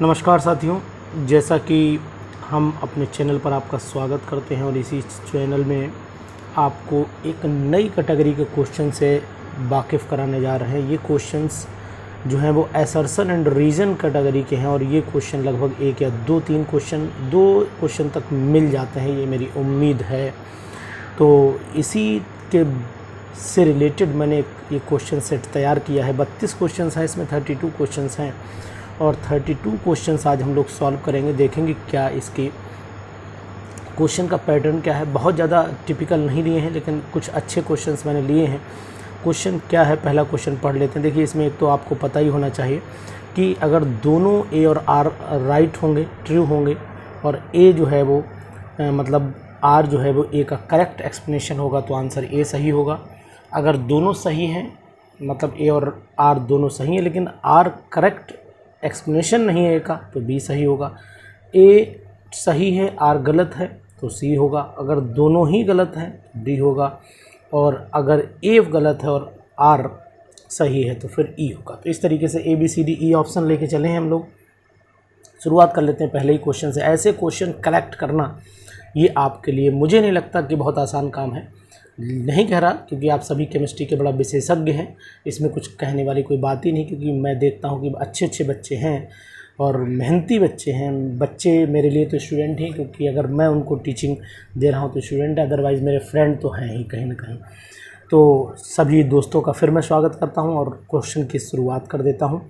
नमस्कार साथियों, जैसा कि हम अपने चैनल पर आपका स्वागत करते हैं और इसी चैनल में आपको एक नई कैटेगरी के क्वेश्चन से वाकिफ़ कराने जा रहे हैं। ये क्वेश्चंस जो हैं वो असर्शन एंड रीज़न कैटेगरी के हैं और ये क्वेश्चन लगभग एक या दो क्वेश्चन तक मिल जाते हैं, ये मेरी उम्मीद है। तो इसी के से रिलेटेड मैंने ये क्वेश्चन सेट तैयार किया है। 32 क्वेश्चंस हैं, इसमें 32 क्वेश्चंस हैं और 32 क्वेश्चंस आज हम लोग सॉल्व करेंगे। देखेंगे क्या इसके क्वेश्चन का पैटर्न क्या है। बहुत ज़्यादा टिपिकल नहीं लिए हैं, लेकिन कुछ अच्छे क्वेश्चंस मैंने लिए हैं। क्वेश्चन क्या है, पहला क्वेश्चन पढ़ लेते हैं। देखिए, इसमें एक तो आपको पता ही होना चाहिए कि अगर दोनों ए और आर राइट होंगे, ट्रू होंगे, और ए जो है वो मतलब आर जो है वो ए का करेक्ट एक्सप्लेनेशन होगा, तो आंसर ए सही होगा। अगर दोनों सही हैं, मतलब ए और आर दोनों सही हैं, लेकिन आर करेक्ट एक्सप्लेनेशन नहीं है ए का, तो बी सही होगा। ए सही है, आर गलत है, तो सी होगा। अगर दोनों ही गलत हैं तो डी होगा, और अगर ए गलत है और आर सही है तो फिर ई होगा। तो इस तरीके से A B C D E option लेके चले हैं हम लोग। शुरुआत कर लेते हैं पहले ही क्वेश्चन से। ऐसे क्वेश्चन कलेक्ट करना ये आपके लिए, मुझे नहीं लगता कि बहुत आसान काम है। नहीं कह रहा, क्योंकि आप सभी केमिस्ट्री के बड़ा विशेषज्ञ हैं, इसमें कुछ कहने वाली कोई बात ही नहीं। क्योंकि मैं देखता हूँ कि अच्छे अच्छे बच्चे हैं और मेहनती बच्चे हैं। बच्चे मेरे लिए तो स्टूडेंट ही, क्योंकि अगर मैं उनको टीचिंग दे रहा हूँ तो स्टूडेंट है, अदरवाइज़ मेरे फ्रेंड तो हैं ही कहीं ना कहीं। तो सभी दोस्तों का फिर मैं स्वागत करता हूँ और क्वेश्चन की शुरुआत कर देता हूँ।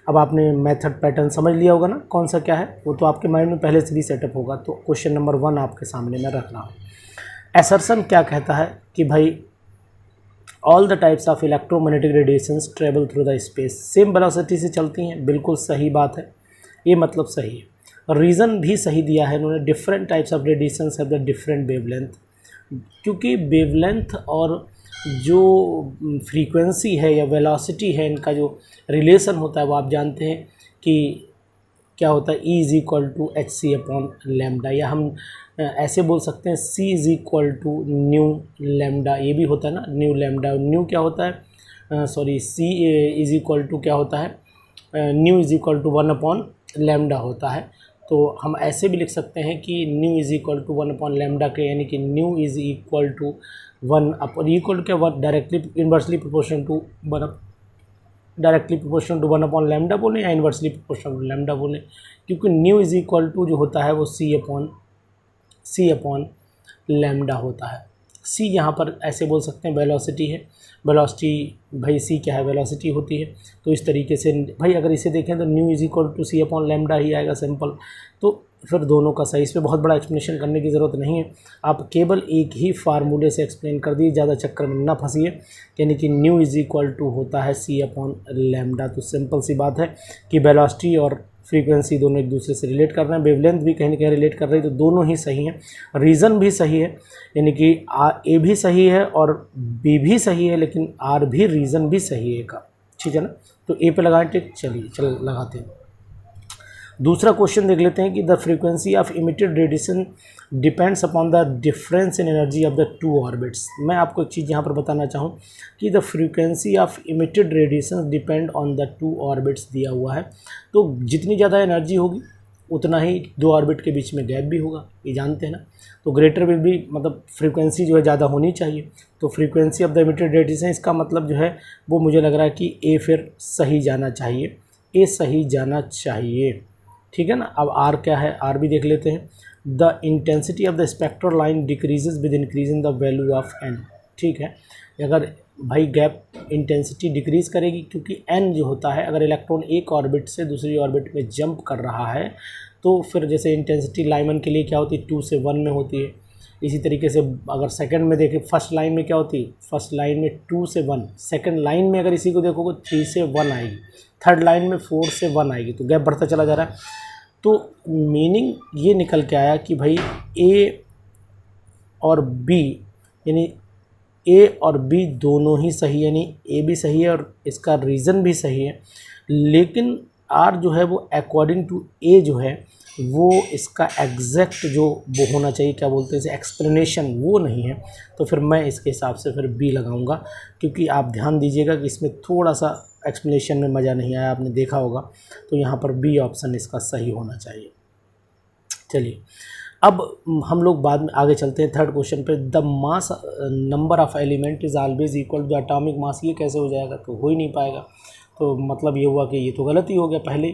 अब आपने मेथड पैटर्न समझ लिया होगा ना, कौन सा क्या है, वो तो आपके माइंड में पहले से भी सेटअप होगा। तो क्वेश्चन नंबर 1 आपके सामने मैं रख रहा हूँ। असर्शन क्या कहता है कि भाई all the types of electromagnetic radiations travel through the space, same velocity से चलती हैं। बिल्कुल सही बात है, ये मतलब सही है। रीज़न भी सही दिया है इन्होंने, different types of radiations have the different wavelength. क्योंकि वेवलेंथ और जो फ्रीक्वेंसी है या वेलोसिटी है, इनका जो रिलेशन होता है वो आप जानते हैं कि क्या होता है, E is equal to H C upon lambda, या हम ऐसे बोल सकते हैं C is equal to nu lambda. ये भी होता है ना, न्यू लेमडा। न्यू क्या होता है, C इज़ इक्वल टू क्या होता है, nu is equal to 1 upon lambda होता है। तो हम ऐसे भी लिख सकते हैं कि nu is equal to 1 upon lambda के, यानी कि nu is equal to 1 upon, equal to क्या, 1 directly inversely proportional to 1, directly proportional to 1 upon lambda बोलें या इन्वर्सली प्रोपोर्शनल टू लेमडा बोलें। क्योंकि न्यू इज़ इक्वल टू जो होता है वो सी अपॉन लेमडा होता है। सी यहाँ पर ऐसे बोल सकते हैं वेलोसिटी है। वेलोसिटी भाई सी क्या है, वेलोसिटी होती है। तो इस तरीके से भाई अगर इसे देखें तो nu is equal to C upon lambda ही आएगा, सिंपल। तो फिर दोनों का सही, इस पर बहुत बड़ा एक्सप्लेनेशन करने की ज़रूरत नहीं है। आप केवल एक ही फार्मूले से एक्सप्लेन कर दिए, ज़्यादा चक्कर में ना फंसिए। यानी कि न्यू इज़ इक्वल टू होता है सी अपॉन लेमडा। तो सिंपल सी बात है कि वेलोसिटी और फ्रीक्वेंसी दोनों एक दूसरे से रिलेट कर रहे हैं, वेवलेंथ भी कहीं ना कहीं रिलेट कर रही है, तो दोनों ही सही हैं। रीज़न भी सही है, यानी कि ए भी सही है और बी भी सही है, लेकिन आर भी, रीज़न भी सही है का, ठीक है ना। तो ए पे लगाएं टिक, चलिए चल लगाते हैं। दूसरा क्वेश्चन देख लेते हैं कि the frequency of emitted radiation depends upon the difference in energy of the two orbits. मैं आपको एक चीज़ यहाँ पर बताना चाहूँ कि the frequency of emitted radiation depend on the two orbits दिया हुआ है। तो जितनी ज़्यादा एनर्जी होगी उतना ही दो ऑर्बिट के बीच में गैप भी होगा, ये जानते हैं ना। तो ग्रेटर विल बी, मतलब फ्रीक्वेंसी जो है ज़्यादा होनी चाहिए। तो frequency of the emitted radiation, इसका मतलब जो है वो मुझे लग रहा है कि ए फिर सही जाना चाहिए, ए सही जाना चाहिए, ठीक है ना। अब आर क्या है, आर भी देख लेते हैं। The intensity of the spectral line decreases with increase in the value of N, ठीक है। अगर भाई गैप इंटेंसिटी डिक्रीज़ करेगी, क्योंकि एन जो होता है, अगर इलेक्ट्रॉन एक ऑर्बिट से दूसरी ऑर्बिट में जंप कर रहा है तो फिर जैसे इंटेंसिटी लाइमन के लिए क्या होती है, 2 से 1 में होती है। इसी तरीके से अगर सेकंड में देखें, फर्स्ट लाइन में क्या होती है, फर्स्ट लाइन में 2 से 1, सेकंड लाइन में अगर इसी को देखोगे 3 से 1 आएगी, थर्ड लाइन में 4 से 1 आएगी, तो गैप बढ़ता चला जा रहा है। तो मीनिंग ये निकल के आया कि भाई ए और बी, यानी ए और बी दोनों ही सही, यानी ए भी सही है और इसका रीज़न भी सही है, लेकिन आर जो है वो अकॉर्डिंग टू ए जो है वो इसका एग्जैक्ट जो वो होना चाहिए, क्या बोलते हैं इसे, एक्सप्लेनेशन, वो नहीं है। तो फिर मैं इसके हिसाब से फिर बी लगाऊंगा, क्योंकि आप ध्यान दीजिएगा कि इसमें थोड़ा सा एक्सप्लेनेशन में मज़ा नहीं आया, आपने देखा होगा, तो यहाँ पर बी ऑप्शन इसका सही होना चाहिए। चलिए अब हम लोग बाद में आगे चलते हैं थर्ड क्वेश्चन पे। The mass number of element is always equal to the atomic mass, ये कैसे हो जाएगा, तो हो ही नहीं पाएगा। तो मतलब ये हुआ कि ये तो गलत ही हो गया। पहले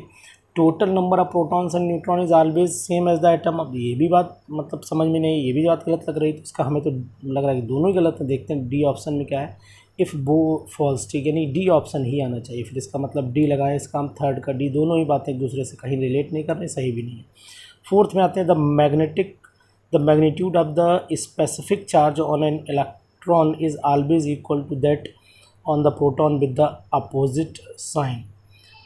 total number of protons and neutron is always same as the atom, अब ये भी बात मतलब समझ में नहीं, ये भी बात गलत लग रही, तो इसका हमें तो लग रहा है कि दोनों ही गलत है। देखते हैं डी ऑप्शन में क्या है, इफ़ बो फॉल्स, ठीक है, नहीं डी ऑप्शन ही आना चाहिए। फिर इसका मतलब डी लगाएं, इसका हम थर्ड का डी, दोनों ही बातें एक दूसरे से कहीं रिलेट नहीं कर रहे, सही भी नहीं है। फोर्थ में आते हैं the magnitude of the specific charge on an electron is always equal to that on the proton with the opposite sign.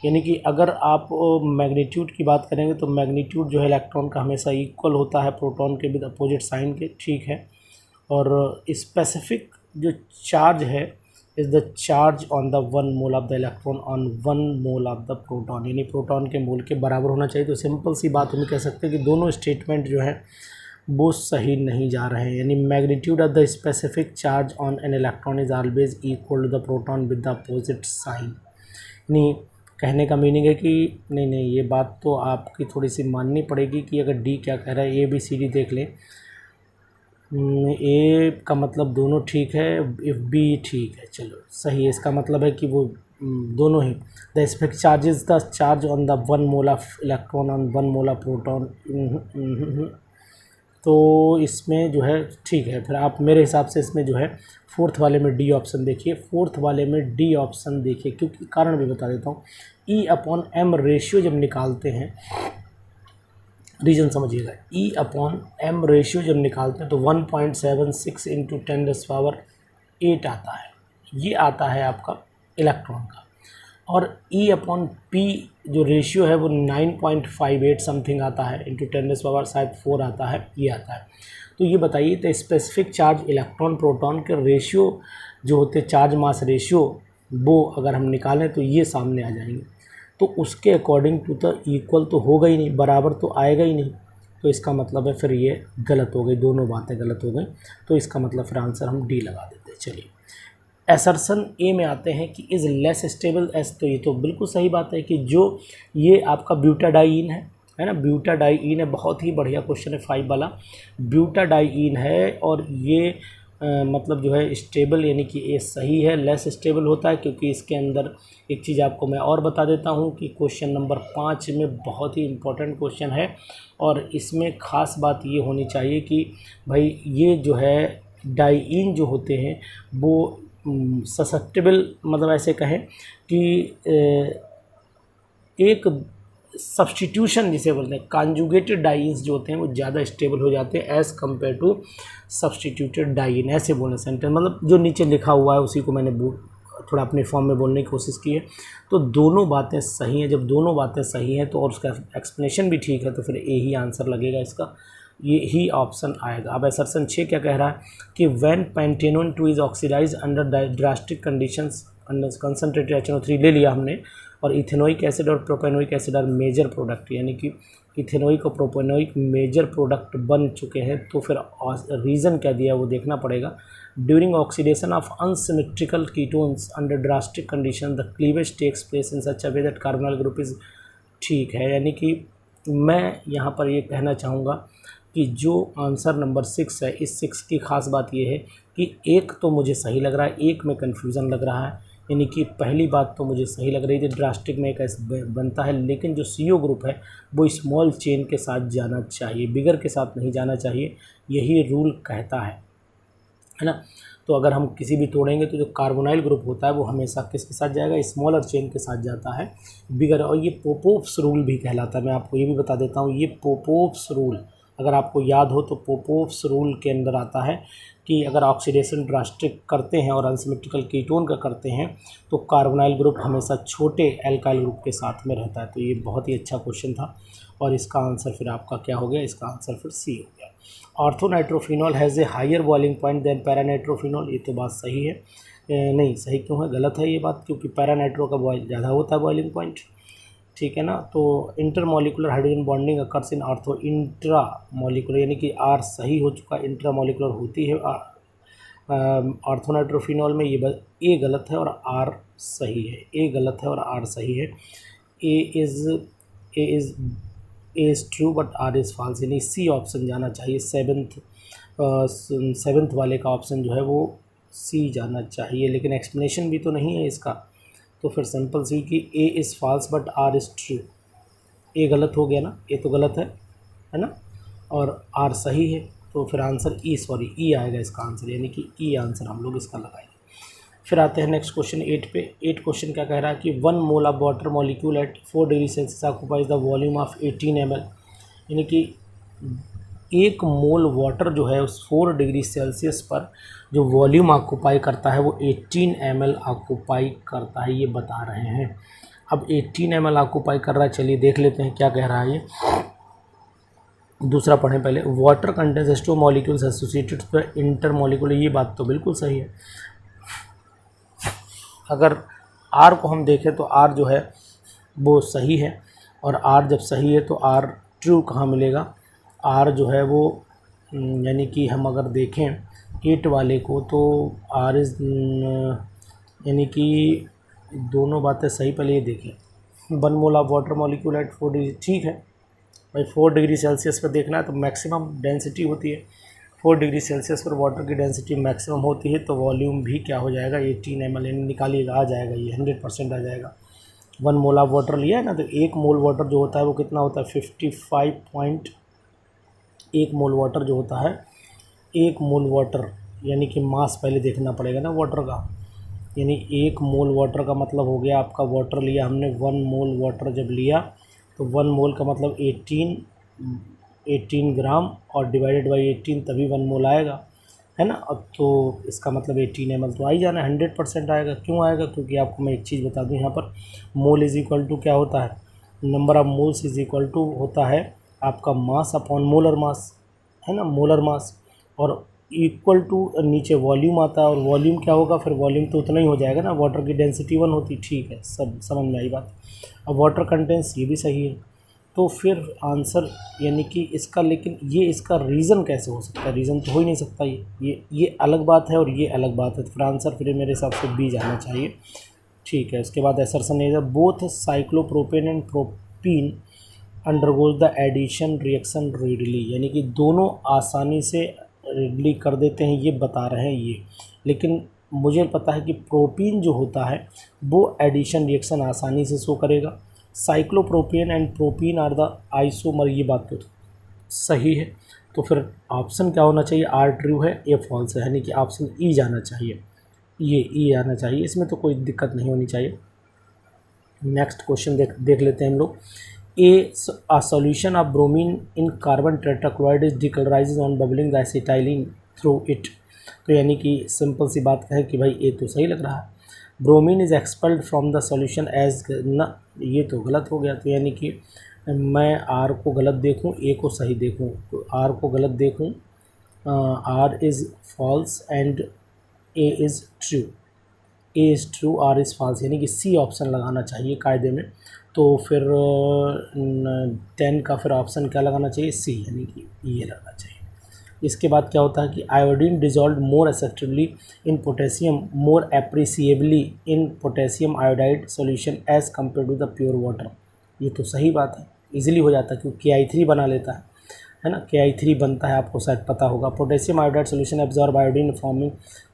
यानी कि अगर आप मैग्नीट्यूड की बात करेंगे तो मैग्नीट्यूड जो है इलेक्ट्रॉन का हमेशा इक्वल होता है प्रोटॉन के विद अपोजिट साइन के, ठीक है। और स्पेसिफिक जो चार्ज है is the charge on the 1 mole of the electron on 1 mole of the proton, यानी प्रोटॉन के मोल के बराबर होना चाहिए। तो सिंपल सी बात हम कह सकते हैं कि दोनों स्टेटमेंट जो है वो सही नहीं जा रहे हैं। यानी magnitude of the specific charge on an electron is always equal to the proton with the opposite sign. यानी कहने का मीनिंग है कि नहीं ये बात तो आपकी थोड़ी सी माननी पड़ेगी कि अगर डी क्या कह रहा है, ए बी सी डी देख लें, ए का मतलब दोनों ठीक है, इफ़ बी ठीक है, चलो सही है। इसका मतलब है कि वो दोनों ही the specific charge is the charge on the 1 mole of electron on 1 mole of proton. तो इसमें जो है ठीक है। फिर आप मेरे हिसाब से इसमें जो है फोर्थ वाले में डी ऑप्शन देखिए, फोर्थ वाले में डी ऑप्शन देखिए, क्योंकि कारण भी बता देता हूँ। ई अपॉन एम रेशियो जब निकालते हैं, रीजन समझिएगा, ई अपॉन एम रेशियो जब निकालते हैं तो 1.76 इंटू 10⁸ आता है, ये आता है आपका इलेक्ट्रॉन का। और ई अपॉन पी जो रेशियो है वो 9.58 समथिंग आता है, इंटू 10⁻⁴ आता है, ये आता है। तो ये बताइए, तो स्पेसिफिक चार्ज इलेक्ट्रॉन प्रोटॉन के रेशियो जो होते चार्ज मास रेशियो, वो अगर हम निकालें तो ये सामने आ जाएंगे। तो उसके अकॉर्डिंग टू द इक्वल तो होगा ही नहीं, बराबर तो आएगा ही नहीं। तो इसका मतलब है फिर ये गलत हो गई, दोनों बातें गलत हो गई। तो इसका मतलब फिर आंसर हम डी लगा देते हैं। चलिए असर्शन ए में आते हैं कि इज़ लेस स्टेबल एस, तो ये तो बिल्कुल सही बात है कि जो ये आपका ब्यूटाडाइइन है ना, ब्यूटाडाइइन है, बहुत ही बढ़िया क्वेश्चन है 5 वाला। ब्यूटाडाइइन है और ये मतलब जो है स्टेबल, यानी कि ये सही है। लेस स्टेबल होता है क्योंकि इसके अंदर एक चीज़ आपको मैं और बता देता हूँ कि क्वेश्चन नंबर 5 में बहुत ही इम्पोर्टेंट क्वेश्चन है, और इसमें ख़ास बात ये होनी चाहिए कि भाई ये जो है डाइइन जो होते हैं वो ससेप्टेबल, मतलब ऐसे कहें कि एक सब्स्टिट्यूशन जिसे बोलते हैं, कॉन्जुगेटेड डाइन्स जो होते हैं वो ज़्यादा स्टेबल हो जाते हैं as compare to substituted diene, ऐसे बोलने सेंटेंस, मतलब जो नीचे लिखा हुआ है उसी को मैंने थोड़ा अपने फॉर्म में बोलने की कोशिश की है। तो दोनों बातें सही हैं, जब दोनों बातें सही हैं तो और उसका एक्सप्लेनेशन भी ठीक है, तो फिर ए ही आंसर लगेगा इसका, ये ही ऑप्शन आएगा। अब असर्शन 6 क्या कह रहा है कि when pentanone 2 is oxidize under drastic conditions under concentrated HNO3 ले लिया हमने, और इथेनोइक एसिड और propanoic acid are major product, यानी कि इथेनोइक और प्रोपेनोइक मेजर प्रोडक्ट बन चुके हैं। तो फिर रीज़न क्या दिया वो देखना पड़ेगा। During oxidation of unsymmetrical ketones under drastic condition the cleavage takes place in such a way that carbonyl group is, ठीक है। यानी कि मैं यहाँ पर ये कहना चाहूँगा कि जो आंसर नंबर 6 है, इस 6 की ख़ास बात ये है कि एक तो मुझे सही लग रहा है, एक में कन्फ्यूज़न लग रहा है। यानी कि पहली बात तो मुझे सही लग रही थी, ड्रास्टिक में एक बनता है, लेकिन जो CO ग्रुप है वो स्मॉल चेन के साथ जाना चाहिए, बिगर के साथ नहीं जाना चाहिए, यही रूल कहता है ना। तो अगर हम किसी भी तोड़ेंगे तो जो कार्बोनाइल ग्रुप होता है वो हमेशा किसके साथ जाएगा, स्मॉलर चेन के साथ जाता है, बिगर। और ये पोपोव्स रूल भी कहलाता है, मैं आपको ये भी बता देता हूँ, ये पोपोव्स रूल अगर आपको याद हो तो पोपोव्स रूल के अंदर आता है कि अगर ऑक्सीडेशन ड्रास्टिक करते हैं और अनसिमेट्रिकल कीटोन का करते हैं तो कार्बोनाइल ग्रुप हमेशा छोटे एल्काइल ग्रुप के साथ में रहता है। तो ये बहुत ही अच्छा क्वेश्चन था, और इसका आंसर फिर आपका क्या हो गया, इसका आंसर फिर सी हो गया। Orthonitrophenol has a higher boiling point than paranitrophenol, ये तो बात सही है। नहीं सही क्यों है, गलत है ये बात, क्योंकि पैरानाइट्रो का बॉयल ज़्यादा होता है बॉइलिंग पॉइंट, ठीक है ना। तो intermolecular hydrogen bonding occurs in ortho intra molecular, यानी कि आर सही हो चुका, इंट्रा मॉलिकुलर होती है ऑर्थोनाइट्रोफिनॉल में ये ए गलत है और आर सही है, ए गलत है और आर सही है। A is A is true but R is false, यानी सी ऑप्शन जाना चाहिए। सेवन्थ वाले का ऑप्शन जो है वो सी जाना चाहिए, लेकिन एक्सप्लेनेशन भी तो नहीं है इसका, तो फिर सिंपल सी कि A is false but R is true. A गलत हो गया ना, ए तो गलत है ना, और आर सही है, तो फिर आंसर ई आएगा इसका आंसर, यानी कि ई आंसर हम लोग इसका लगाएंगे। फिर आते हैं नेक्स्ट क्वेश्चन 8 पे। 8 क्वेश्चन क्या कह रहा है कि 1 mole of water molecule eight 4 degree Celsius occupies the volume of 18 ml, यानी कि 1 मोल वाटर जो है उस 4 डिग्री सेल्सियस पर जो वॉल्यूम ऑक्यूपाई करता है वो 18 ml ऑक्यूपाई करता है, ये बता रहे हैं। अब 18 ml ऑक्यूपाई कर रहा है, चलिए देख लेते हैं क्या कह रहा है ये। दूसरा पढ़ें पहले। Water contains two molecules associated पर इंटर मॉलिक्यूलर, ये बात तो बिल्कुल सही है। अगर आर को हम देखें तो आर जो है वो सही है, और आर जब सही है तो आर ट्रू कहाँ मिलेगा, आर जो है वो यानी कि हम अगर देखें 8 वाले को तो आर इज़ यानी कि दोनों बातें सही। पहले ये देखें 1 mole of water molecule eight 4 degree, ठीक है भाई 4 डिग्री सेल्सियस पर देखना है तो मैक्सिमम डेंसिटी होती है, 4 डिग्री सेल्सियस पर वाटर की डेंसिटी मैक्सिमम होती है, तो वॉल्यूम भी क्या हो जाएगा 18 ml, निकालिएगा आ जाएगा, ये 100% आ जाएगा। 1 मोल ऑफ वाटर लिया है ना, तो 1 मोल वाटर जो होता है वो कितना होता है 1 मोल वाटर जो होता है 1 मोल वाटर, यानी कि मास पहले देखना पड़ेगा ना वाटर का, यानी 1 मोल वाटर का मतलब हो गया आपका, वाटर लिया हमने 1 मोल वाटर जब लिया तो 1 मोल का मतलब 18 ग्राम और डिवाइडेड बाई 18 तभी 1 मोल आएगा, है ना। अब तो इसका मतलब 18 ml तो आ ही जाना है, 100% आएगा। क्यों आएगा, क्योंकि आपको मैं एक चीज़ बता दूं, यहाँ पर मोल इज़ इक्वल टू क्या होता है, number of moles is equal to होता है आपका मास अपॉन मोलर मास, है ना, मोलर मास, और इक्वल टू नीचे वॉल्यूम आता है, और वॉल्यूम क्या होगा, फिर वॉल्यूम तो उतना ही हो जाएगा ना, वाटर की डेंसिटी 1 होती, ठीक है, सब समझ में आई बात। अब वाटर कंटेंट्स ये भी सही है, तो फिर आंसर यानी कि इसका, लेकिन ये इसका रीज़न कैसे हो सकता है, रीज़न तो हो ही नहीं सकता, ये अलग बात है और ये अलग बात है, तो फिर आंसर फिर मेरे हिसाब से बी जाना चाहिए, ठीक है। उसके बाद असर्शन है both cyclopropane and propene undergoes the addition reaction readily, यानी कि दोनों आसानी से रेडली कर देते हैं, ये बता रहे हैं ये, लेकिन मुझे पता है कि प्रोपीन जो होता है वो एडिशन रिएक्शन आसानी से शो करेगा, cyclopropane and propene are the isomer, ये बात तो सही है, तो फिर ऑप्शन क्या होना चाहिए, आर ट्रू है, ए फॉल्स है, यानी कि ऑप्शन ई जाना चाहिए, ये ई आना चाहिए, इसमें तो कोई दिक्कत नहीं होनी चाहिए। नेक्स्ट क्वेश्चन देख लेते हैं हम लोग। A solution of bromine in carbon tetrachloride is decolorizes on bubbling the acetylene through it, तो यानी कि सिंपल सी बात है कि भाई ए तो सही लग रहा है, bromine is expelled from the solution as न, ये तो गलत हो गया, तो यानी कि मैं आर को गलत देखूं ए को सही देखूं, तो आर को गलत देखूं, R is false and A is true, A is true R is false, यानी कि सी ऑप्शन लगाना चाहिए कायदे में, तो फिर 10 का फिर ऑप्शन क्या लगाना चाहिए, सी, यानी कि ये लगना चाहिए। इसके बाद क्या होता है कि iodine dissolve more acceptably in potassium more appreciably in potassium iodide solution as compare to the pure water, ये तो सही बात है, इजीली हो जाता है क्योंकि KI3 बना लेता है ना, KI3 बनता है, आपको शायद पता होगा। Potassium iodide solution absorb iodine forming,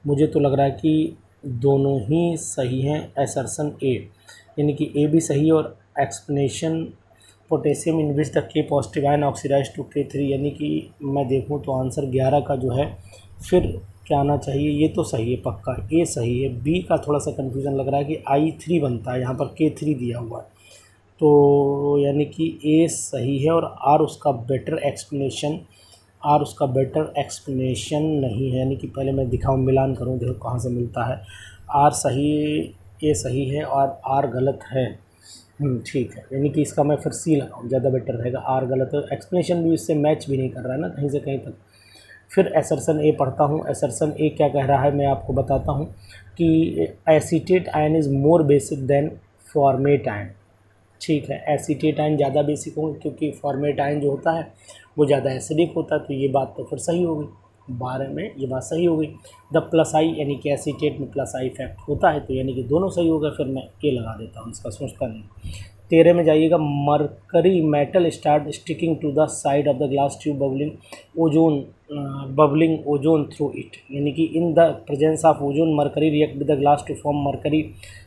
मुझे तो लग रहा है कि दोनों ही सही हैं, असर्शन ए, यानी कि ए भी सही है, और explanation potassium in which the K positive ion oxidize to K3, यानी कि मैं देखूं तो आंसर 11 का जो है फिर क्या आना चाहिए, ये तो सही है पक्का, ए सही है, बी का थोड़ा सा कन्फ्यूज़न लग रहा है कि I3 बनता है, यहाँ पर K3 दिया हुआ है, तो यानी कि ए सही है, और आर उसका बेटर एक्सप्लेनेशन नहीं है, यानी कि पहले मैं दिखाऊँ मिलान करूँ, देखो कहाँ से मिलता है, आर सही, ए सही है और आर गलत है, ठीक है, यानी कि इसका मैं फिर सी लगाऊँ, ज़्यादा बेटर रहेगा, आर गलत है, एक्सप्लेनेशन भी इससे मैच भी नहीं कर रहा है ना कहीं से कहीं तक। फिर असर्शन ए पढ़ता हूँ, असर्शन ए क्या कह रहा है मैं आपको बताता हूँ कि acetate ion is more basic than formate ion, ठीक है, एसीटेट आयन ज़्यादा बेसिक होंगे क्योंकि फॉर्मेट आयन जो होता है वो ज़्यादा एसिडिक होता है, तो ये बात तो फिर सही होगी, 12 में ये बात सही हो गई। द प्लस आई यानी कि एसीटेट में प्लस आई इफेक्ट होता है, तो यानी कि दोनों सही हो गए, फिर मैं ये लगा देता हूँ, इसका सोचता नहीं। 13 में जाइएगा, mercury metal start sticking to the side of the glass tube bubbling ozone through it, यानी कि in the presence of ozone mercury react with the glass to form mercury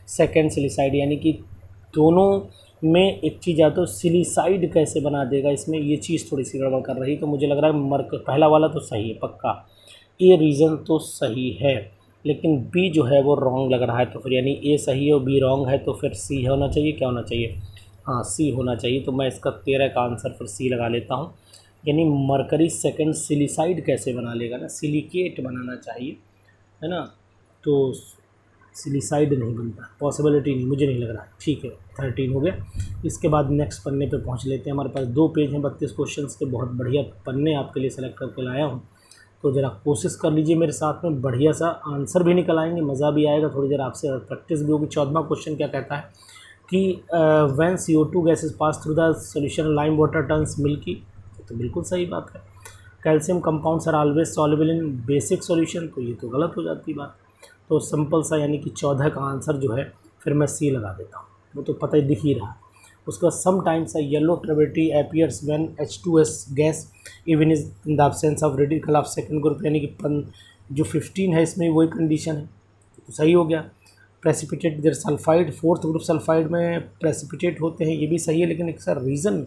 second silicide, यानी कि दोनों में एक चीज़ या तो सिलिसाइड कैसे बना देगा, इसमें ये चीज़ थोड़ी सी गड़बड़ कर रही, तो मुझे लग रहा है पहला वाला तो सही है पक्का, ए रीज़न तो सही है, लेकिन बी जो है वो रॉन्ग लग रहा है, तो फिर यानी ए सही है और बी रॉन्ग है, तो फिर सी होना चाहिए। क्या होना चाहिए? हाँ, सी होना चाहिए। तो मैं इसका 13 का आंसर फिर सी लगा लेता हूँ, यानी मरकरी सेकेंड सिलिसाइड कैसे बना लेगा ना, सिलिकेट बनाना चाहिए, है ना, तो सिलिसाइड नहीं बनता, पॉसिबिलिटी नहीं, मुझे नहीं लग रहा। ठीक है, 13 हो गया। इसके बाद नेक्स्ट पन्ने पे पहुंच लेते हैं। हमारे पास 2 पेज हैं 32 क्वेश्चंस के, बहुत बढ़िया पन्ने आपके लिए सेलेक्ट करके लाया हूं, तो ज़रा कोशिश कर लीजिए मेरे साथ में, बढ़िया सा आंसर भी निकल आएंगे, मज़ा भी आएगा, थोड़ी देर आपसे प्रैक्टिस भी होगी। 14वां क्वेश्चन क्या कहता है कि when CO2 gas is pass through the solution lime water turns milky, तो बिल्कुल सही बात है। Calcium compounds are always soluble in basic solution, तो ये तो गलत हो जाती बात। तो सिंपल सा यानी कि 14 का आंसर जो है फिर मैं सी लगा देता हूँ, वो तो पता ही दिख ही रहा है। उसका sometimes yellow turbidity appears when H2S gas even is in the absence of radical of second group, यानी कि जो 15 है इसमें वही कंडीशन है, तो सही हो गया। Precipitate their sulphide, fourth group sulphide में प्रेसिपिटेट होते हैं, ये भी सही है, लेकिन एक सर रीज़न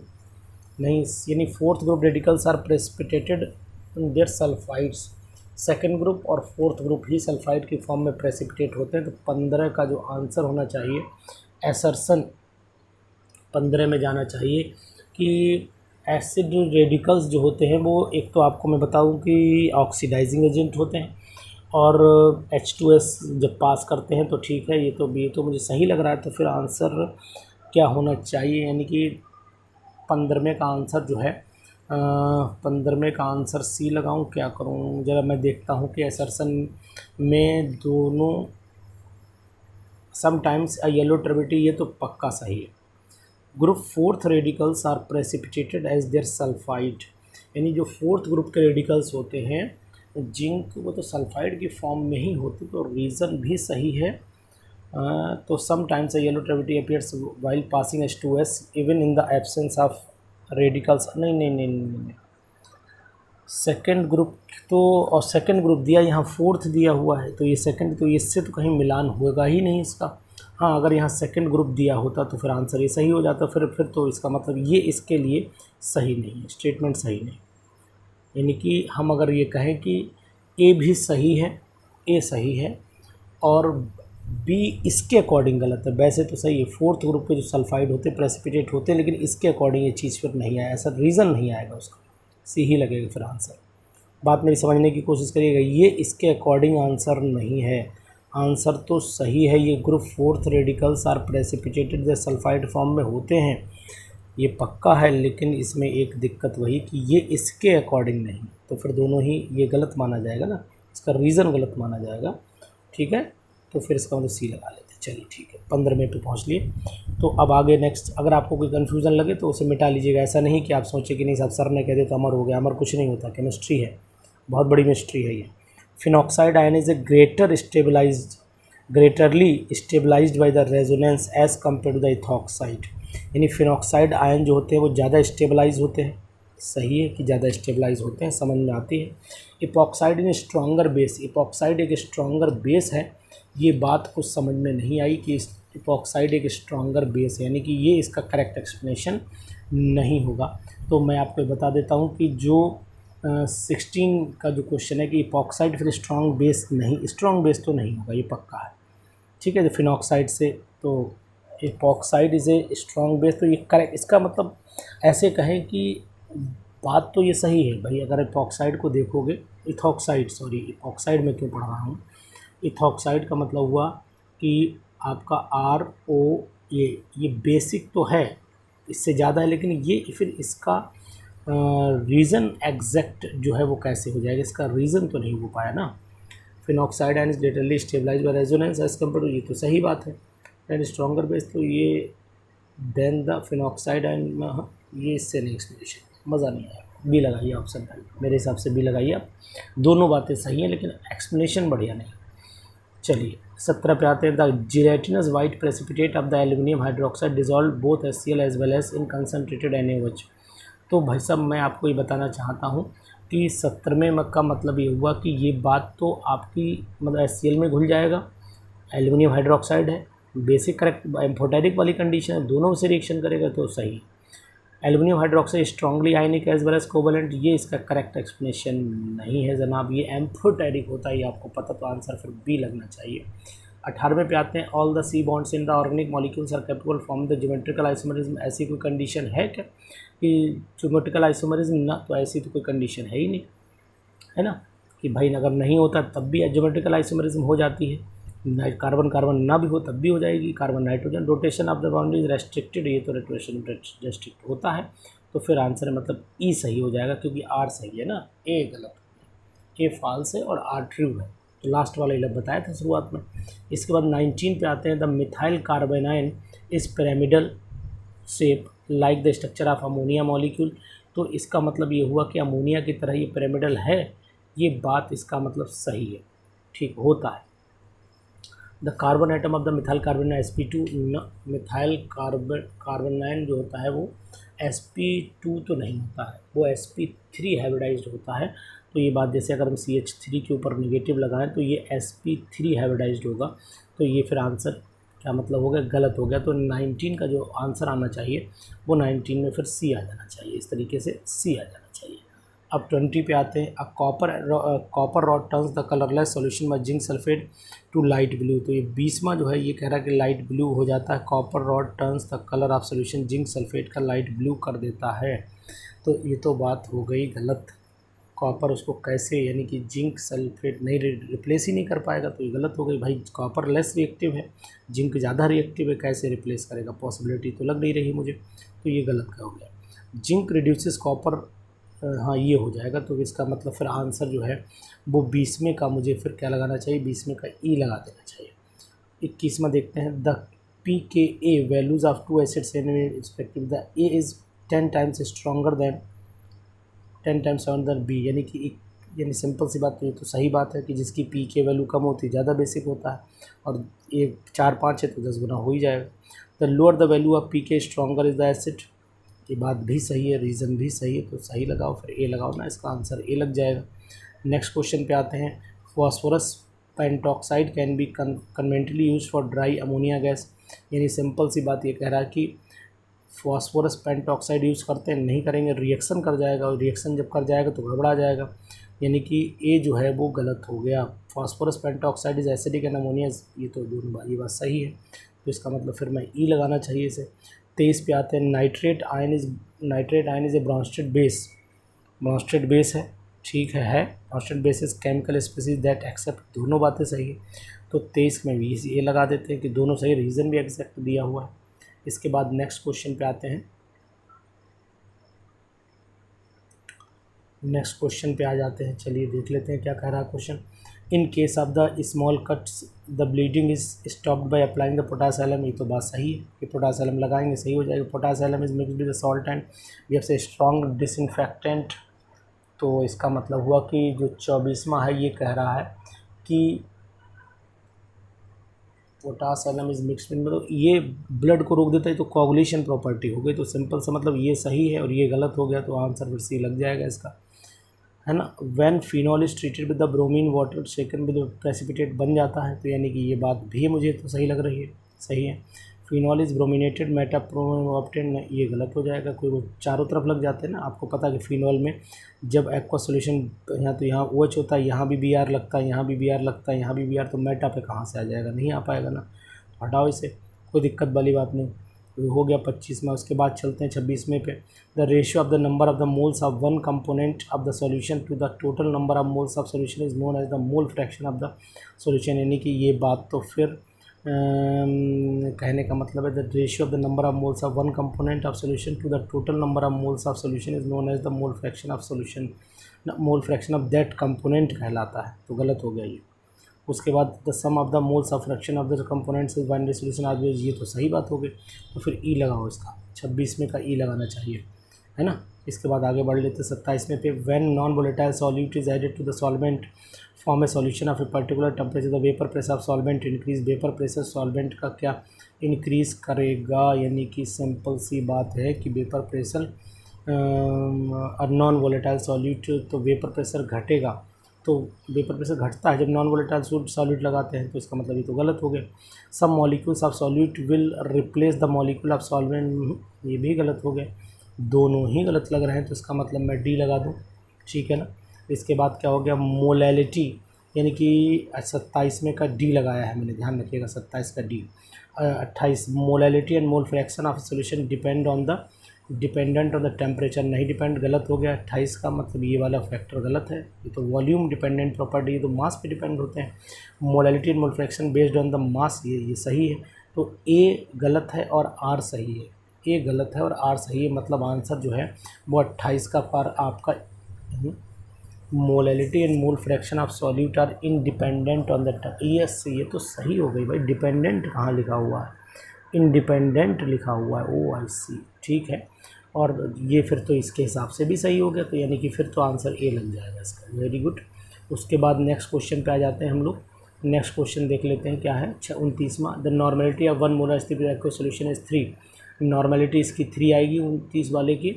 नहीं, यानी fourth group radicals are precipitated in their sulphides, second group और फोर्थ ग्रुप ही सल्फाइड की फॉर्म में प्रेसिपिटेट होते हैं। तो 15 का जो आंसर होना चाहिए, एसर्सन 15 में जाना चाहिए कि एसिड रेडिकल्स जो होते हैं वो एक तो आपको मैं बताऊं कि ऑक्सीडाइजिंग एजेंट होते हैं, और H2S जब पास करते हैं तो ठीक है, ये तो मुझे सही लग रहा है। तो फिर आंसर क्या होना चाहिए, यानी कि 15वें का आंसर जो है 15वें का आंसर सी लगाऊं, क्या करूं, ज़रा मैं देखता हूं कि एसर्सन में दोनों समटाइम्स येलो ट्रेबिलिटी, ये तो पक्का सही है। Group fourth radicals are precipitated as their sulphide, यानी जो फोर्थ ग्रुप के रेडिकल्स होते हैं जिंक, वो तो सल्फाइड की फॉर्म में ही होते, तो रीज़न भी सही है। तो sometimes yellow turbidity appears while passing H2S even in the absence of radicals, नहीं, सेकंड ग्रुप तो, और सेकंड ग्रुप दिया यहाँ फोर्थ दिया हुआ है, तो ये सेकंड, तो इससे तो कहीं मिलान होगा ही नहीं इसका। हाँ, अगर यहाँ सेकंड ग्रुप दिया होता तो फिर आंसर ये सही हो जाता, फिर तो इसका मतलब ये इसके लिए सही नहीं है, स्टेटमेंट सही नहीं। यानी कि हम अगर ये कहें कि ए भी सही है, ए सही है और बी इसके अकॉर्डिंग गलत है, वैसे तो सही है, फोर्थ ग्रुप के जो सल्फाइड होते प्रेसिपिटेट होते हैं, लेकिन इसके अकॉर्डिंग ये चीज़ फिर नहीं आया, ऐसा रीज़न नहीं आएगा उसका, सी ही लगेगा फिर आंसर। बात मेरी समझने की कोशिश करिएगा, ये इसके अकॉर्डिंग आंसर नहीं है, आंसर तो सही है। ये group fourth radicals are precipitated जो सल्फाइड फॉर्म में होते हैं, ये पक्का है, लेकिन इसमें एक दिक्कत वही कि ये इसके अकॉर्डिंग नहीं, तो फिर दोनों ही ये गलत माना जाएगा ना, इसका रीज़न गलत माना जाएगा। ठीक है, तो फिर इसका मतलब सी लगा लेते हैं। चलिए ठीक है, 15वें पे पहुंच लिए। तो अब आगे नेक्स्ट, अगर आपको कोई कन्फ्यूज़न लगे तो उसे मिटा लीजिएगा, ऐसा नहीं कि आप सोचें कि नहीं साहब सर ने कह दिया तो अमर हो गया, अमर कुछ नहीं होता, केमिस्ट्री है, बहुत बड़ी मिस्ट्री है ये। Phenoxide ion is a greatly stabilized by the resonance as compare to the ethoxide, यानी फिनॉक्साइड आयन जो होते हैं वो ज़्यादा स्टेबलाइज होते हैं, सही है कि ज़्यादा स्टेबलाइज होते हैं, समझ में आती है। इपॉक्साइड इन स्ट्रॉन्गर बेस, इपॉक्साइड एक स्ट्रॉन्गर बेस है, ये बात कुछ समझ में नहीं आई कि इपॉक्साइड एक स्ट्रॉन्गर बेस है, यानी कि ये इसका करेक्ट एक्सप्लेनेशन नहीं होगा। तो मैं आपको बता देता हूँ कि जो 16 का जो क्वेश्चन है कि इपॉक्साइड फिर स्ट्रॉन्ग बेस नहीं, स्ट्रॉन्ग बेस तो नहीं होगा, ये पक्का है। ठीक है, तो फिनॉक्साइड से, तो epoxide is a strong base, तो ये करेक्ट, इसका मतलब ऐसे कहें कि बात तो ये सही है भाई। अगर इपॉक्साइड को देखोगे, इपॉक्साइड में क्यों पढ़ रहा हूँ, इथॉक्साइड का मतलब हुआ कि आपका RO, ये बेसिक तो है, इससे ज़्यादा है, लेकिन ये फिर इसका रीज़न एग्जैक्ट जो है वो कैसे हो जाएगा, इसका रीज़न तो नहीं हो पाया ना। Phenoxide and is latterly stabilize by resonance as compare to, ये तो सही बात है, एंड स्ट्रॉन्गर बेस, तो ये देन द फिनॉक्साइड एंड, ये इससे नहीं एक्सप्लेनेशन, मज़ा नहीं आया। बी लगाइए ऑप्शन का, मेरे हिसाब से बी लगाइए आप। दोनों बातें सही हैं लेकिन एक्सप्लेनेशन बढ़िया नहीं। चलिए 17 पे आते हैं। The gelatinous white precipitate of the aluminium hydroxide dissolve both HCl as well as in concentrated NaOH। तो भाई साहब मैं आपको ये बताना चाहता हूँ कि 17वें का मतलब ये हुआ कि ये बात तो आपकी मतलब HCl में घुल जाएगा, एल्यूमिनियम हाइड्रोक्साइड है, बेसिक करेक्ट एम्फोटेरिक वाली कंडीशन है, दोनों से रिएक्शन करेगा तो सही है। एल्यूमिनियम हाइड्रोक्साइड स्ट्रांगली आयनिक एज वेल एज कोवेलेंट, ये इसका करेक्ट एक्सप्लेनेशन नहीं है जनाब, ये एम्फोटेरिक होता है, ये आपको पता, तो आंसर फिर बी लगना चाहिए। 18वें पे आते हैं। All the C bonds in the organic molecules are capable from the geometrical isomerism. ऐसी कोई कंडीशन है क्या कि ज्योमेट्रिकल आइसोमरिज्म ना, तो ऐसी तो कोई कंडीशन है ही नहीं, है ना, कि भाई अगर नहीं होता तब भी ज्योमेट्रिकल आइसोमरिज्म हो जाती है, कार्बन कार्बन ना भी हो तब भी हो जाएगी, carbon nitrogen. Rotation of the boundary is restricted, ये तो रोटेशन रेस्ट्रिक्ट होता है, तो फिर आंसर मतलब ई सही हो जाएगा क्योंकि आर सही है ना, ए गलत, ए फॉल्स है और आर ट्रू है। तो लास्ट वाला इलम बताया था शुरुआत में। इसके बाद 19 पे आते हैं। The methyl carbanion is pyramidal shape like the structure of ammonia molecule. तो इसका मतलब ये हुआ कि अमोनिया की तरह ये पिरामिडल है, ये बात इसका मतलब सही है, ठीक होता है। The carbon atom of the methyl carbanion sp2 methyl carbanion जो होता है वो sp2 तो नहीं होता है, वो sp3 हाइब्रिडाइज्ड होता है। तो ये बात जैसे अगर हम CH3 के ऊपर नेगेटिव लगाएं तो ये sp3 हाइब्रिडाइज्ड होगा, तो ये फिर आंसर क्या मतलब हो गया, गलत हो गया। तो 19 का जो आंसर आना चाहिए वो 19 में फिर सी आ जाना चाहिए, इस तरीके से सी आ जाना चाहिए। अब 20 पे आते हैं। A copper rod turns the colourless solution by zinc sulphate to light blue. तो ये 20वां जो है ये कह रहा है कि लाइट ब्लू हो जाता है, copper rod turns the colour of solution zinc sulphate का लाइट ब्लू कर देता है। तो ये तो बात हो गई गलत, कॉपर उसको कैसे यानी कि जिंक सल्फेट नहीं रिप्लेस ही नहीं कर पाएगा, तो ये गलत हो गई। भाई कॉपर लेस रिएक्टिव है, जिंक ज़्यादा रिएक्टिव है, कैसे रिप्लेस करेगा, पॉसिबिलिटी तो लग नहीं रही मुझे, तो ये गलत का हो गया। जिंक रिड्यूसेस कॉपर, हाँ ये हो जाएगा, तो इसका मतलब फिर आंसर जो है वो 20वें का मुझे फिर क्या लगाना चाहिए, 20वें का ई लगा देना चाहिए। 21वां देखते हैं। The pKa values of two acids respective, the A is 10 times stronger than 10 times songer B, यानी सिंपल सी बात, तो ये तो सही बात है कि जिसकी pK वैल्यू कम होती है ज़्यादा बेसिक होता है, और ये 4-5 है तो 10 गुना हो ही जाएगा। The lower the value of pK stronger is the acid, ये बात भी सही है, रीज़न भी सही है, तो सही लगाओ, फिर ए लगाओ ना, इसका आंसर ए लग जाएगा। नेक्स्ट क्वेश्चन पे आते हैं। Phosphorus pentoxide can be conventently use for dry ammonia gas, यानी सिंपल सी बात ये कह रहा है कि फॉस्फोरस पेंटॉक्साइड यूज़ करते हैं, नहीं करेंगे रिएक्शन कर जाएगा, और रिएक्शन जब कर जाएगा तो गड़बड़ा जाएगा, यानी कि ए जो है वो गलत हो गया। Phosphorus pentoxide is acidic and ammonia, ये तो दोनों बात, ये बात सही है, तो इसका मतलब फिर मैं ई लगाना चाहिए इसे। 23 पे आते हैं। Nitrate ion is a Bronsted base है, ठीक है Bronsted base is chemical species that accept, दोनों बातें सही है, तो 23 में भी ये लगा देते हैं कि दोनों सही, रीज़न भी एक्सेप्ट दिया हुआ है। इसके बाद नेक्स्ट क्वेश्चन पे आते हैं। नेक्स्ट क्वेश्चन पे आ जाते हैं, चलिए देख लेते हैं क्या कह रहा है question. In case of the small cuts the bleeding is stopped by applying the potash alum, ये तो बात सही है कि पोटास एलम लगाएंगे सही हो जाएगा। Potash alum is mixed with the salt and gives a strong disinfectant, तो इसका मतलब हुआ कि जो 24वां है ये कह रहा है कि potash alum is mixed with, मतलब ये ब्लड को रोक देता है, तो कोगुलेशन प्रॉपर्टी हो गई, तो सिंपल सा मतलब ये सही है और ये गलत हो गया, तो आंसर फिर सी लग जाएगा इसका, है ना। When phenol is treated with the bromine water shaken with precipitate बन जाता है, तो यानी कि ये बात भी मुझे तो सही लग रही है, सही है। फिनॉल इज ब्रोमिनेटेड मेटाप्रोमेन, ये गलत हो जाएगा, कोई वो चारों तरफ लग जाते हैं ना, आपको पता है कि फिनॉल में जब एक्वा सोल्यूशन यहाँ तो यहाँ OH होता है, यहाँ भी Br लगता है, यहाँ भी Br लगता है, यहाँ भी Br, तो मेटा पे कहाँ से आ जाएगा, नहीं आ पाएगा ना, तो हटाओ इसे, कोई दिक्कत वाली बात नहीं। तो हो गया 25 में। उसके बाद चलते हैं 26वें पे। The ratio of the number of the moles of one component of the solution to the total number of moles of solution is known as the mole fraction of the solution, यानी कि ये बात तो फिर कहने का मतलब है the ratio of the number of moles of one component of solution to the total number of moles of solution is known as the mole fraction of solution, mole fraction of that component कहलाता है, तो गलत हो गया ये। उसके बाद the sum of the moles of fraction of the components is binary solution always, ये तो सही बात हो गई, तो फिर ई लगाओ इसका, 26 में का ई लगाना चाहिए, है ना। इसके बाद आगे बढ़ लेते 27वें पे, when non volatile solute is added to the solvent form a solution of a particular temperature the vapour pressure of solvent increase. Vapour pressure solvent का क्या इंक्रीज़ करेगा, यानी कि सिंपल सी बात है कि vapour pressure non volatile solute तो वेपर प्रेशर घटेगा, तो वेपर प्रेशर घटता है जब नॉन वोलेटाइल सॉल्यूट लगाते हैं, तो इसका मतलब ये तो गलत हो गया। Some molecules of solute will replace the molecule of solvent, ये भी गलत हो गया, दोनों ही गलत लग रहे हैं, तो इसका मतलब मैं डी लगा दूँ, ठीक है ना। इसके बाद क्या हो गया, मोलैलिटी, यानी कि 27 में का डी लगाया है मैंने, ध्यान रखिएगा 27 का D. 28 molality and mole fraction of solution dependent on the temperature, नहीं डिपेंड, गलत हो गया। 28 का मतलब ये वाला फैक्टर गलत है, ये तो वॉल्यूम डिपेंडेंट प्रॉपर्टी, ये तो मास पे डिपेंड होते हैं। Molality and mole fraction based on the mass, ये सही है, तो ए गलत है और आर सही है, ए गलत है और आर सही है, मतलब आंसर जो है वो 28 का पर आपका molality and mole fraction of solute are independent on the, yes ये तो सही हो गई भाई, डिपेंडेंट कहाँ लिखा हुआ है, इंडिपेंडेंट लिखा हुआ है, ओ आई सी, ठीक है। और ये फिर तो इसके हिसाब से भी सही हो गया, तो यानी कि फिर तो आंसर ए लग जाएगा इसका, वेरी गुड। उसके बाद नेक्स्ट क्वेश्चन पे आ जाते हैं हम लोग, नेक्स्ट क्वेश्चन देख लेते हैं क्या है। 29वां, द नॉर्मेलिटी ऑफ 1 मोलर स्थिर सोल्यूशन इज 3, नॉर्मेलिटी इसकी 3 आएगी 29 वाले की,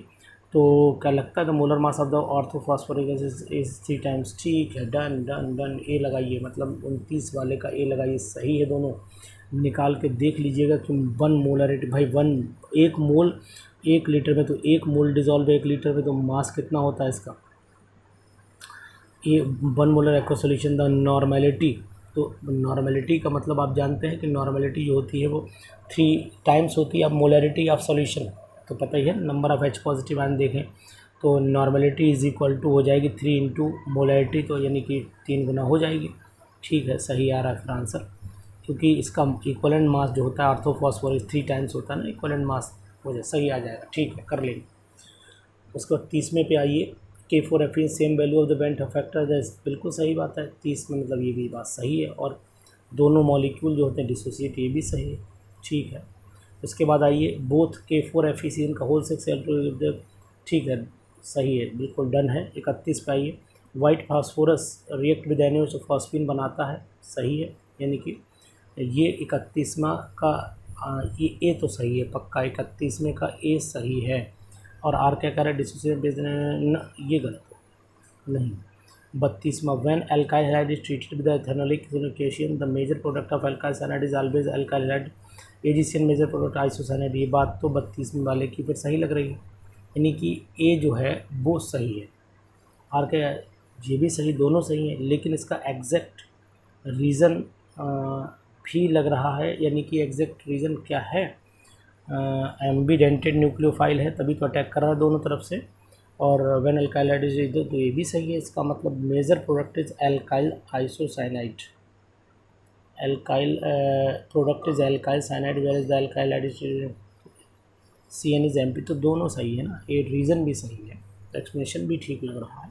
तो क्या लगता है the molar mass of the orthophosphoric acid is 3 times, ठीक है, डन डन डन, ए लगाइए, मतलब 29 वाले का ए लगाइए, सही है, दोनों निकाल के देख लीजिएगा कि 1 मोलरिटी भाई 1 मोल 1 लीटर में, तो 1 मोल डिजॉल्व 1 लीटर में, तो मास कितना होता है इसका, ये 1 molar aqua solution the normality, तो नॉर्मेलिटी का मतलब आप जानते हैं कि नॉर्मेलिटी जो होती है वो 3 टाइम्स होती है। अब मोलरिटी ऑफ सोल्यूशन तो पता ही है, number of H positive ion देखें तो नॉर्मेलिटी इज इक्वल टू हो जाएगी 3 इंटू मोलरिटी, तो यानी कि 3 गुना हो जाएगी, ठीक है, सही आ रहा है फिर आंसर, क्योंकि इसका इक्वलेंट मास जो होता है ऑर्थोफॉस्फोरस 3 टाइम्स होता है ना, इक्वलेंट मास हो जाए, सही आ जाएगा, ठीक है, कर लेंगे। उसके बाद 30वें पे आइए, K4Fe same value of the bent factor, बिल्कुल सही बात है, 30 में मतलब ये भी बात सही है, और दोनों मॉलिक्यूल जो होते हैं डिसोसिएट, ये भी सही है, ठीक है। उसके बाद आइए, बोथ K4Fe का होल 6 ठीक है, सही है, बिल्कुल डन है। 31 पे आइए, white phosphorus react with NaOH बनाता है, सही है, यानी कि ये 31वां का ये ए तो सही है पक्का, 31 में का ए सही है, और आर क्या कह रहा है, डिसोसिएट बेस, ये गलत है, नहीं। 32वां, when alkyl halide is treated with ethanolic calcium the major product of alkyl cyanide is always alkyl halide AgCN major product isocyanide, ये बात तो 32वें वाले की फिर सही लग रही है, यानी कि ए जो है वो सही है, आर का ये भी सही, दोनों सही हैं, लेकिन इसका एग्जैक्ट रीज़न भी लग रहा है, यानी कि एग्जैक्ट रीज़न क्या है, एम्बीडेंटेड न्यूक्लियोफाइल है, तभी तो अटैक कर रहा है दोनों तरफ से, और व्हेन एल्काइल हैलाइड इज इधर, तो ये भी सही है, इसका मतलब major product is alkyl isocyanide, alkyl product is alkyl cyanide where is the alkyl halide CN is MP, तो दोनों सही है ना, ये रीज़न भी सही है, एक्सप्लेनेशन भी ठीक लग रहा है,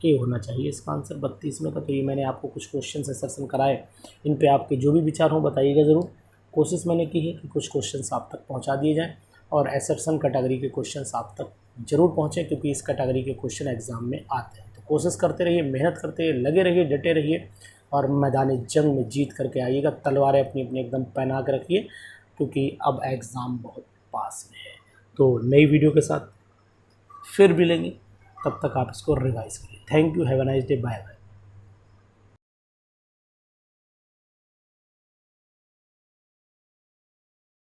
ये होना चाहिए इसका आंसर 32 में का। तो ये मैंने आपको कुछ क्वेश्चन असरसन कराए, इन पे आपके जो भी विचार हों बताइएगा ज़रूर, कोशिश मैंने की है कि कुछ क्वेश्चंस आप तक पहुंचा दिए जाएं, और असरसन कैटेगरी के क्वेश्चंस आप तक ज़रूर पहुंचें, क्योंकि इस कैटेगरी के क्वेश्चन एग्ज़ाम में आते हैं। तो कोशिश करते रहिए, मेहनत करते रहिए, लगे रहिए, डटे रहिए, और मैदान जंग में जीत करके आइएगा, तलवारें अपनी अपनी एकदम पहना के रखिए, क्योंकि अब एग्ज़ाम बहुत पास में है। तो नई वीडियो के साथ फिर मिलेंगे, तब तक आप इसको रिवाइज करिए। Thank you, have a nice day, bye bye.